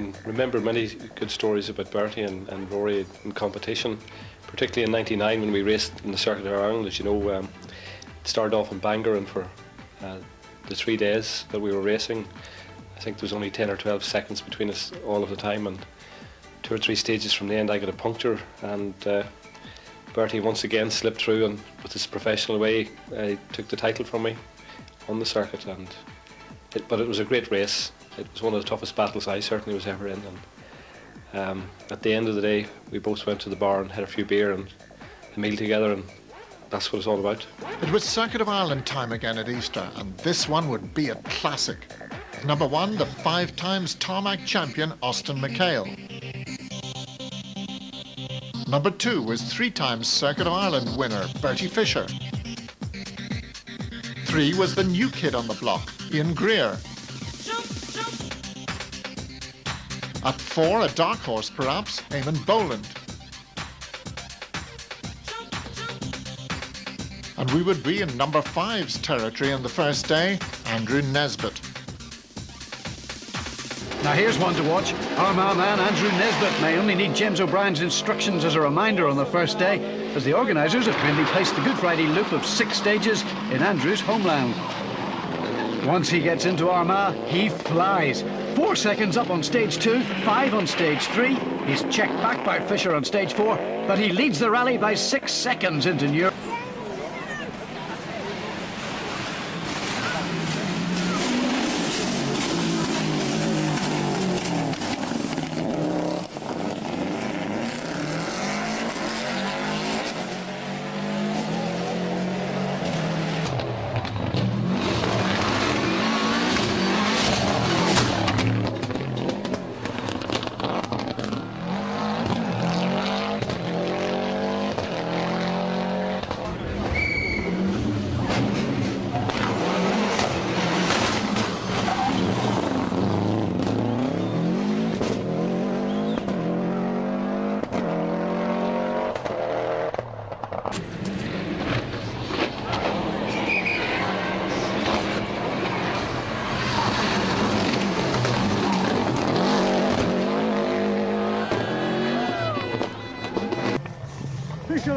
can remember many good stories about Bertie and Rory in competition, particularly in '99 when we raced in the Circuit of Ireland. As you know, it started off in Bangor, and for the 3 days that we were racing, I think there was only 10 or 12 seconds between us all of the time, and 2 or 3 stages from the end I got a puncture, and Bertie once again slipped through, and with his professional way took the title from me on the circuit. But it was a great race. It was one of the toughest battles I certainly was ever in, and at the end of the day we both went to the bar and had a few beer and a meal together, and that's what it's all about. It was Circuit of Ireland time again at Easter, and this one would be a classic. Number 1, the 5 times tarmac champion Austin McHale. Number 2 was 3 times Circuit of Ireland winner Bertie Fisher. 3 was the new kid on the block, Ian Greer. At 4, a dark horse perhaps, Eamon Boland. And we would be in number 5's territory on the first day, Andrew Nesbitt. Now here's one to watch. Armagh man Andrew Nesbitt may only need James O'Brien's instructions as a reminder on the first day, as the organisers have kindly placed the Good Friday loop of 6 stages in Andrew's homeland. Once he gets into Armagh, he flies. 4 seconds up on stage 2, 5 on stage 3. He's checked back by Fisher on stage 4, but he leads the rally by 6 seconds into New York.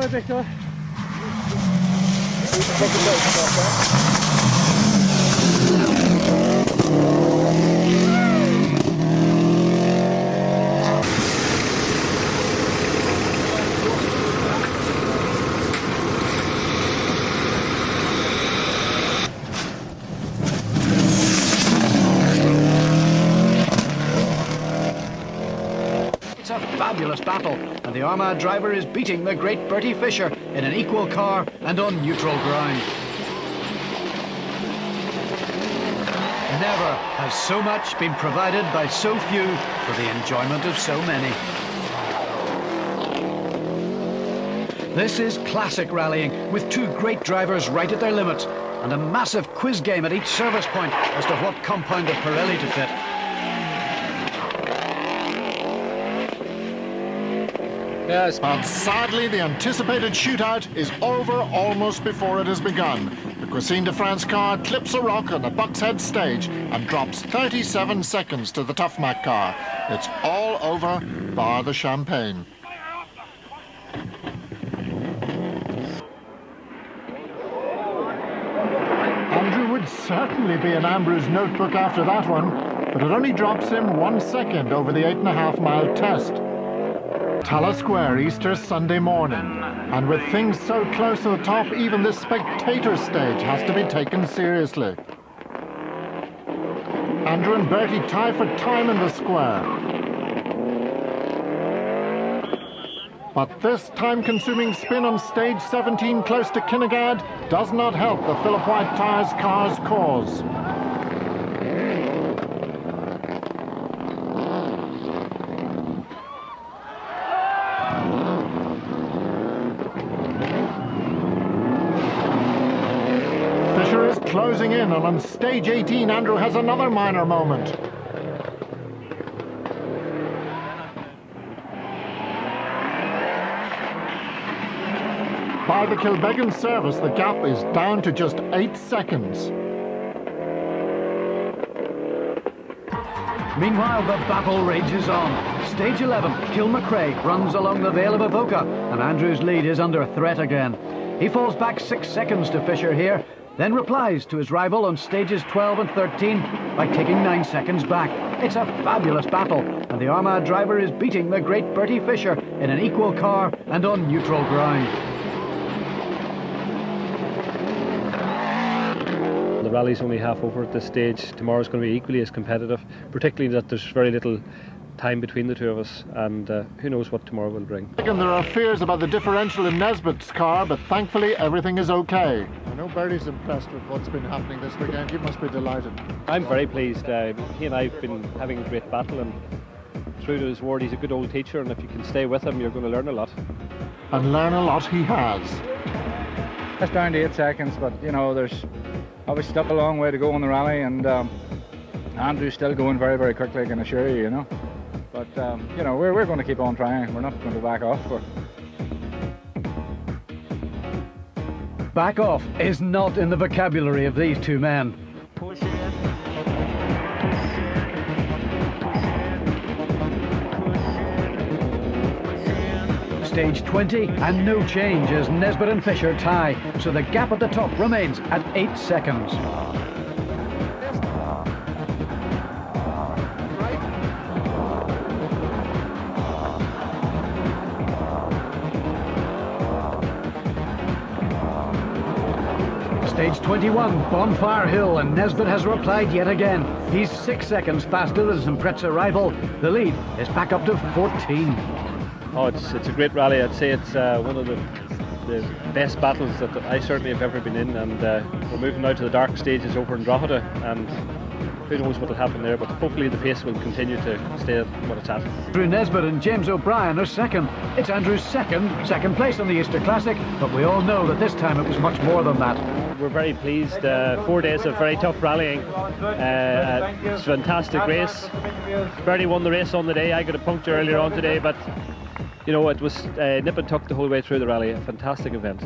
Victor. It's a fabulous battle, and the Armagh driver is beating the great Bertie Fisher in an equal car and on neutral ground. Never has so much been provided by so few for the enjoyment of so many. This is classic rallying, with 2 great drivers right at their limits, and a massive quiz game at each service point as to what compound of Pirelli to fit. Yes. But sadly, the anticipated shootout is over almost before it has begun. The Cuisine de France car clips a rock on the Buckshead stage and drops 37 seconds to the Toughmac car. It's all over, bar the champagne. Andrew would certainly be in Ambrews' notebook after that one, but it only drops him 1 second over the 8.5-mile test. Talla Square, Easter Sunday morning. And with things so close to the top, even this spectator stage has to be taken seriously. Andrew and Bertie tie for time in the square. But this time-consuming spin on stage 17 close to Kinnegad does not help the Philip White Tyres car's cause. Closing in, and on stage 18, Andrew has another minor moment. By the Kilbeggan service, the gap is down to just 8 seconds. Meanwhile, the battle rages on. Stage 11, Kilmacrae runs along the Vale of Avoca, and Andrew's lead is under threat again. He falls back 6 seconds to Fisher here, then replies to his rival on stages 12 and 13 by taking 9 seconds back. It's a fabulous battle, and the Armagh driver is beating the great Bertie Fisher in an equal car and on neutral ground. The rally's only half over at this stage. Tomorrow's going to be equally as competitive, particularly that there's very little time between the two of us, and who knows what tomorrow will bring. And there are fears about the differential in Nesbitt's car, but thankfully everything is okay. I know Bertie's impressed with what's been happening this weekend. He must be delighted. I'm very pleased. He and I have been having a great battle, and true to his word, he's a good old teacher, and if you can stay with him, you're going to learn a lot. And learn a lot he has. That's down to 8 seconds, but you know, there's obviously still a long way to go in the rally, and Andrew's still going very, very quickly, I can assure you, you know. But you know, we're going to keep on trying. We're not going to back off. Back off is not in the vocabulary of these two men. Stage 20 and no change as Nesbitt and Fisher tie, so the gap at the top remains at 8 seconds. Stage 21, Bonfire Hill, and Nesbitt has replied yet again. He's 6 seconds faster than his Impreza rival. The lead is back up to 14. Oh, it's a great rally. I'd say it's one of the best battles that I certainly have ever been in, and we're moving now to the dark stages over in Drogheda, and who knows what will happen there, but hopefully the pace will continue to stay at what it's at. Andrew Nesbitt and James O'Brien are second. It's Andrew's second place on the Easter Classic, but we all know that this time it was much more than that. We're very pleased. 4 days of very tough rallying. It's a fantastic race. Bertie won the race on the day. I got a puncture earlier on today, but you know, it was nip and tuck the whole way through the rally. A fantastic event.